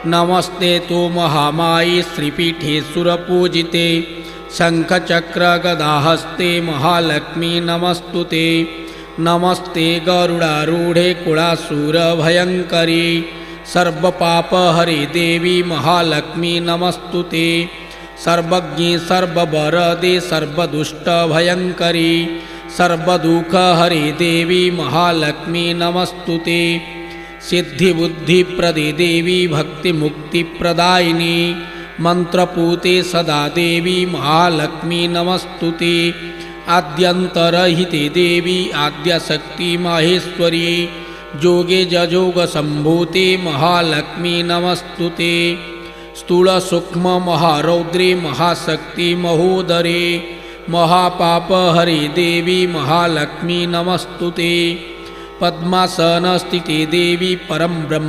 नमस्ते तु महामायी श्रीपीठे सुरपूजिते शङ्खचक्रगदाहस्ते महालक्ष्मी नमस्तुते। नमस्ते गरुडारूढे कुलासुरभयङ्करी सर्वपापहरे देवी महालक्ष्मी नमस्तुते। सर्वज्ञे सर्ववरदे सर्वदुष्टभयङ्करी सर्वदुःखहरे देवी महालक्ष्मी नमस्तुते। सिद्धिबुद्धिप्रदे देवी भक्तिमुक्तिप्रदायिनी मंत्रपूते सदा देवी महालक्ष्मी नमस्तुते। आद्यन्तरहिते देवी आद्यशक्ति माहेश्वरी जोगे जजोगसम्भूते महालक्ष्मी नमस्तुते। स्थूलसूक्ष्म महारौद्रे महाशक्ति महोदरे महापापहरे देवी महालक्ष्मी नमस्तुते। पद्मासनस्थिते देवी परं ब्रह्म